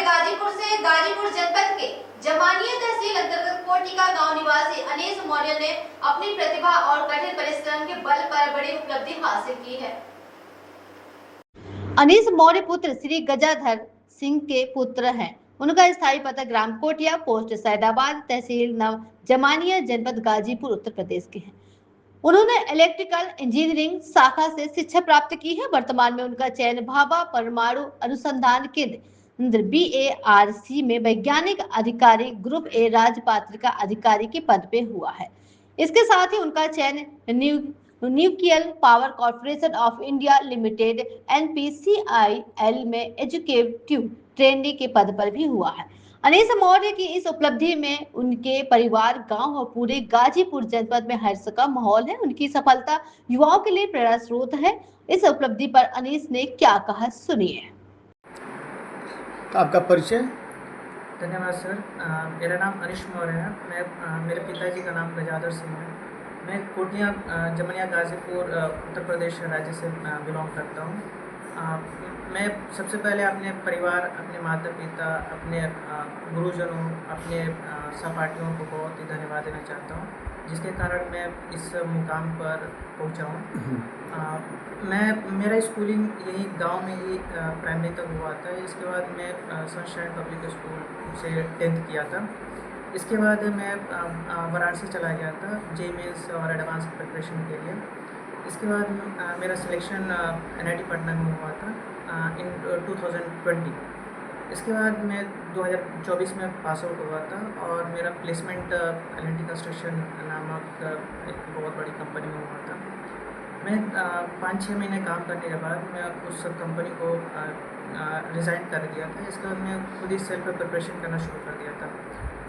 गाजीपुर से गाजीपुर जनपद के जमानिया तहसील अंतर्गत कोटिका गांव निवासी अनीस मौर्य ने अपनी प्रतिभा और कठिन परिश्रम के बल पर बड़ी उपलब्धि हासिल की है। अनीस मौर्य पुत्र श्री गजाधर सिंह के पुत्र हैं। उनका स्थायी पता ग्राम कोटिया, पोस्ट सैदाबाद, तहसील नव जमानिया, जनपद गाजीपुर, उत्तर प्रदेश के हैं। उन्होंने इलेक्ट्रिकल इंजीनियरिंग शाखा से शिक्षा प्राप्त की है। वर्तमान में उनका चयन भाभा परमाणु अनुसंधान केंद्र BARC में वैज्ञानिक अधिकारी ग्रुप A राजपात्रिका अधिकारी के पद पे हुआ है। इसके साथ ही उनका चयन nuclear power corporation of India limited NPCIL में एजुकेटिव ट्रेनी के पद पर भी हुआ है। अनीस मौर्य की इस उपलब्धि में उनके परिवार, गांव और पूरे गाजीपुर जनपद में हर्ष का माहौल है। उनकी सफलता युवाओं के लिए प्रेरणा स्रोत है। इस उपलब्धि पर अनीस ने क्या कहा, सुनिए। आपका परिचय? धन्यवाद सर। मेरा नाम अनीस मौर्य है। मैं मेरे पिताजी का नाम गजाधर सिंह है। मैं कोटिया जमानिया गाजीपुर उत्तर प्रदेश राज्य से बिलोंग करता हूँ। मैं सबसे पहले अपने परिवार, अपने माता पिता, अपने गुरुजनों, अपने सहपाठियों को बहुत ही धन्यवाद देना चाहता हूँ, जिसके कारण मैं इस मुकाम पर पहुँचा हूँ। मेरा स्कूलिंग यही गांव में ही प्राइमरी तक हुआ था। इसके बाद मैं सनशाइन पब्लिक स्कूल से 10th किया था। इसके बाद मैं वाराणसी चला गया था JEE मेंस और एडवांस प्रिपरेशन के लिए। इसके बाद मेरा सिलेक्शन NIT पटना में हुआ था इन 2020। इसके बाद मैं 2024 में पास आउट हुआ था और मेरा प्लेसमेंट L&T कंस्ट्रक्शन नामक एक बहुत बड़ी कंपनी में हुआ था। मैं 5-6 महीने काम करने के बाद मैं उस कंपनी को रिज़ाइन कर दिया था। इसके बाद मैं खुद ही सेल्फ प्रिपरेशन करना शुरू कर दिया था।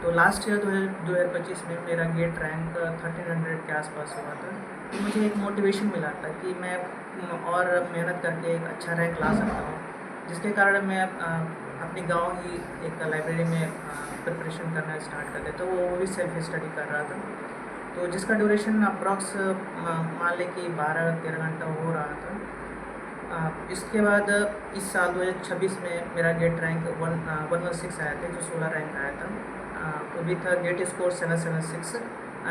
तो लास्ट ईयर 2025 में मेरा गेट रैंक 1300 के आसपास हुआ था। तो मुझे एक मोटिवेशन मिला था कि मैं और मेहनत करके एक अच्छा रैंक ला सकता हूँ, जिसके कारण मैं अपने गांव ही एक लाइब्रेरी में प्रिपरेशन करना स्टार्ट कर दिया। तो वो भी सेल्फ स्टडी कर रहा था, तो जिसका ड्यूरेशन अप्रॉक्स मान लें कि 12-13 घंटा हो रहा था। इसके बाद इस साल 2026 में मेरा गेट रैंक 116 आया था, जो 16 रैंक आया था। वो भी था GATE score 776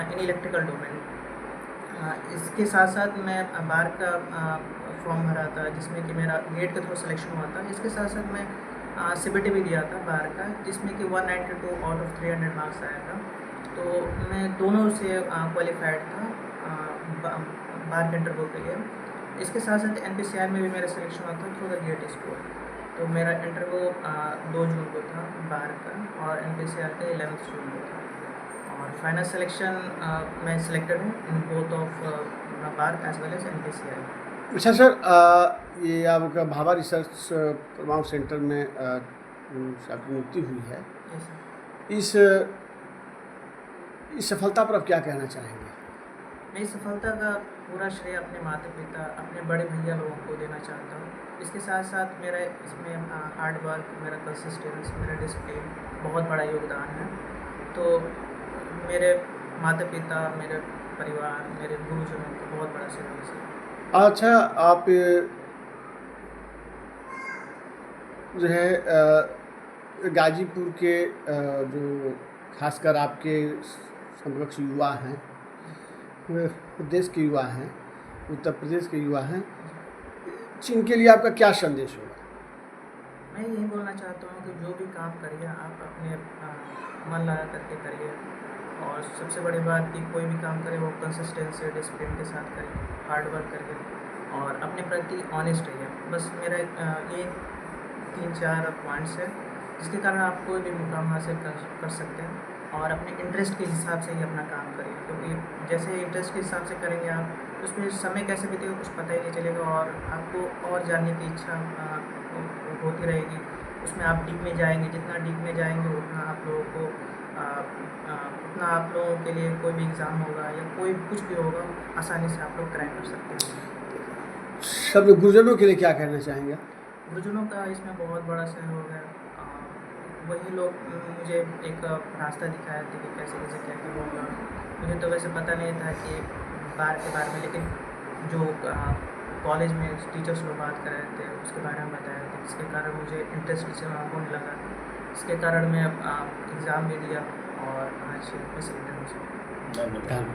in electrical domain. इसके साथ साथ मैं बार का फॉर्म भरा था, जिसमें कि मेरा गेट के थ्रू सिलेक्शन हुआ था। इसके साथ साथ मैं CBT भी दिया था बार का, जिसमें कि 192 आउट ऑफ 300 मार्क्स आया था। तो मैं दोनों से क्वालिफाइड था बार के इंटरव्यू के लिए। इसके साथ साथ NPCIL में भी मेरा सिलेक्शन हुआ था थ्रू द गेट स्कोर। तो मेरा इंटरव्यू 2 जून को था बार का और NPCIL का 11 जून को था। और फाइनल सिलेक्शन मैं सिलेक्टेड हूँ in both of BARC as well as NPCIL। अच्छा सर, ये आपका भाभा रिसर्च परमाणु सेंटर में आपकी नियुक्ति हुई है। इस सफलता पर आप क्या कहना चाहेंगे? मैं इस सफलता का पूरा श्रेय अपने माता पिता, अपने बड़े भैया लोगों को देना चाहता हूँ। इसके साथ साथ मेरा इसमें हार्ड वर्क, मेरा कंसिस्टेंस, मेरा डिसिप्लिन बहुत बड़ा योगदान है। तो मेरे माता पिता, मेरे परिवार, मेरे गुरुजनों को बहुत बड़ा श्रेय है। अच्छा, आप जो है गाजीपुर के जो खासकर आपके समकक्ष युवा हैं, देश के युवा हैं, उत्तर प्रदेश के युवा हैं, जिनके लिए आपका क्या संदेश होगा? मैं यही बोलना चाहता हूँ कि जो भी काम करिए आप अपने मन लगा करके करिए। और सबसे बड़ी बात कि कोई भी काम करे वो कंसिस्टेंसी, डिसिप्लिन के साथ करिए, हार्ड वर्क करिए और अपने प्रति ऑनेस्ट रहिए। बस मेरा ये 3-4 पॉइंट्स है, जिसके कारण आप कोई भी मुकाम हासिल कर सकते हैं। और अपने इंटरेस्ट के हिसाब से ही अपना काम करिए, क्योंकि जैसे इंटरेस्ट के हिसाब से करेंगे आप, उसमें समय कैसे बीतेगा कुछ पता ही नहीं चलेगा और आपको और जानने की इच्छा होती रहेगी। उसमें आप डीप में जाएंगे, जितना डीप में जाएंगे उतना आप लोगों को उतना आप लोगों के लिए कोई भी एग्ज़ाम होगा या कोई कुछ भी होगा, आसानी से आप लोग क्रैक कर सकते हैं। सब गुरुजनों के लिए क्या कहना चाहेंगे? गुरुजनों का इसमें बहुत बड़ा सहयोग है। वही लोग मुझे एक रास्ता दिखाया था कि कैसे कैसे क्या क्या होगा। मुझे तो वैसे पता नहीं था कि बार के बारे में, लेकिन जो कॉलेज में टीचर्स लोग बात कर रहे थे उसके बारे में बताया था, जिसके कारण मुझे इंटरेस्ट होने लगा इसके कारण मैं एग्ज़ाम भी दिया और आज मैं सिलेक्टेड हूँ सर। धन्यवाद।